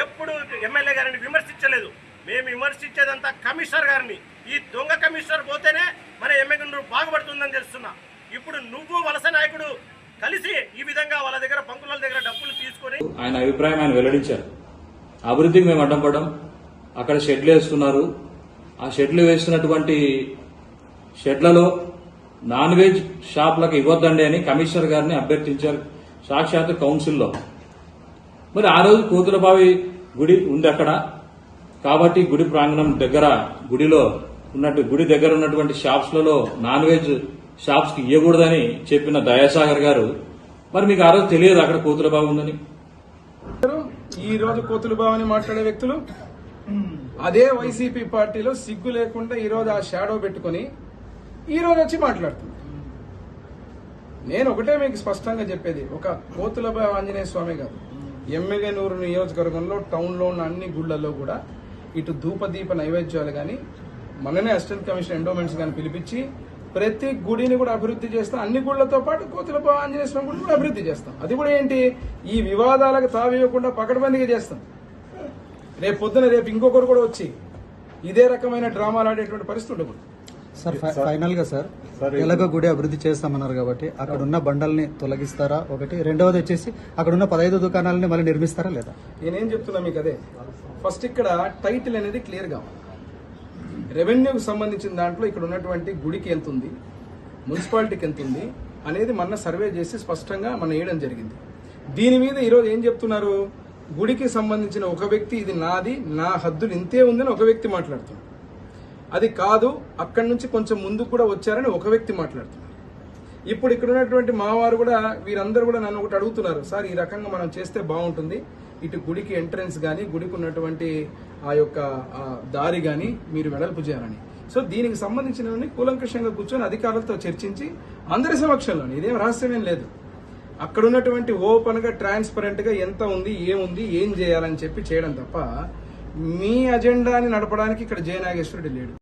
ఎప్పుడు ఎమ్మెల్యే గారిని విమర్శించలేదు. మేము విమర్శించేదంతా కమిషనర్ గారిని. ఈ దొంగ కమిషనర్ పోతేనే మన ఎమ్మెల్యే బాగుపడుతుందని తెలుస్తున్నా. ఇప్పుడు నువ్వు వలస నాయకుడు కలిసి ఈ విధంగా వాళ్ళ దగ్గర పంకుల దగ్గర డబ్బులు తీసుకొని ఆయన అభిప్రాయం ఆయన వెల్లడించారు. అభివృద్ధికి మేము అడ్డం పడ్డాం, అక్కడ షెడ్లు వేస్తున్నారు, ఆ షెడ్లు వేస్తున్నటువంటి షెడ్లలో నాన్ వెజ్ షాపులకు ఇవ్వద్దండి అని కమిషనర్ గారిని అభ్యర్థించారు సాక్షాత్ కౌన్సిల్లో. మరి ఆ రోజు కోతులబావి గుడి ఉంది అక్కడ కాబట్టి గుడి ప్రాంగణం దగ్గర గుడి దగ్గర ఉన్నటువంటి షాప్స్లలో నాన్ వెజ్ షాప్స్ కి ఇవ్వకూడదని చెప్పిన దయాసాగర్ గారు, మరి మీకు ఆ రోజు తెలియదు అక్కడ కోతులబావి ఉందని? ఈ రోజు కోతులబావని మాట్లాడే వ్యక్తులు అదే వైసీపీ పార్టీలో సిగ్గు లేకుండా ఈ రోజు ఆ షాడో పెట్టుకుని ఈ రోజు వచ్చి మాట్లాడుతున్నారు. నేను ఒకటే మీకు స్పష్టంగా చెప్పేది, ఒక కోతులబావి ఆంజనేయ స్వామి కాదు, ఎమ్మెగనూరు నియోజకవర్గంలో టౌన్ లో ఉన్న అన్ని గుళ్లలో కూడా ఇటు ధూపదీప నైవేద్యాలు గాని, మననే అసిస్టెంట్ కమిషనర్ ఎండోమెంట్స్ గాని పిలిపించి ప్రతి గుడిని కూడా అభివృద్ధి చేస్తాం. అన్ని గుళ్లతో పాటు కోతులబావి ఆంజనేయ స్వామి గుడిని కూడా అభివృద్ధి చేస్తాం. అది కూడా ఏంటి, ఈ వివాదాలకు తావివ్వకుండా పకడ్బందీగా చేస్తాం. రేపు పొద్దున ఇంకొకరు కూడా వచ్చి ఇదే రకమైన డ్రామాలు ఆడేటువంటి పరిస్థితి ఉండకూడదు. సార్ ఫైనల్ గా సార్ ఎలాగో గుడి అభివృద్ధి చేస్తామన్నారు కాబట్టి అక్కడ ఉన్న బండల్ని తొలగిస్తారా ఒకటి, రెండవది వచ్చేసి అక్కడ ఉన్న 15 దుకాణాలని మళ్ళీ నిర్మిస్తారా లేదా? నేనేం చెప్తున్నా మీకు అదే, ఫస్ట్ ఇక్కడ టైటిల్ అనేది క్లియర్ గా రెవెన్యూకి సంబంధించిన దాంట్లో ఇక్కడ ఉన్నటువంటి గుడికి ఎంత ఉంది, మున్సిపాలిటీకి ఎంత ఉంది అనేది మన సర్వే చేసి స్పష్టంగా మనం వేయడం జరిగింది. దీని మీద ఈరోజు ఏం చెప్తున్నారు, గుడికి సంబంధించిన ఒక వ్యక్తి ఇది నాది, నా హద్దులు ఇంతే ఉందని ఒక వ్యక్తి మాట్లాడుతున్నారు. అది కాదు, అక్కడి నుంచి కొంచెం ముందుకు కూడా వచ్చారని ఒక వ్యక్తి మాట్లాడుతున్నారు. ఇప్పుడు ఇక్కడ ఉన్నటువంటి మావారు కూడా వీరందరూ కూడా నన్ను ఒకటి అడుగుతున్నారు, సార్ ఈ రకంగా మనం చేస్తే బాగుంటుంది, ఇటు గుడికి ఎంట్రన్స్ గానీ గుడికి ఉన్నటువంటి ఆ యొక్క దారి గాని మీరు వెడల్పు చేయాలని. సో దీనికి సంబంధించినవన్నీ కూలంకషంగా కూర్చొని అధికారులతో చర్చించి అందరి సమక్షంలోనే, ఇదేం రహస్యమేం లేదు, అక్కడ ఉన్నటువంటి ఓపెన్ గా ట్రాన్స్పరెంట్ గా ఎంత ఉంది, ఏముంది, ఏం చేయాలని చెప్పి చేయడం తప్ప మీ అజెండాని నడపడానికి ఇక్కడ జయ నాగేశ్వరుడు లేడు.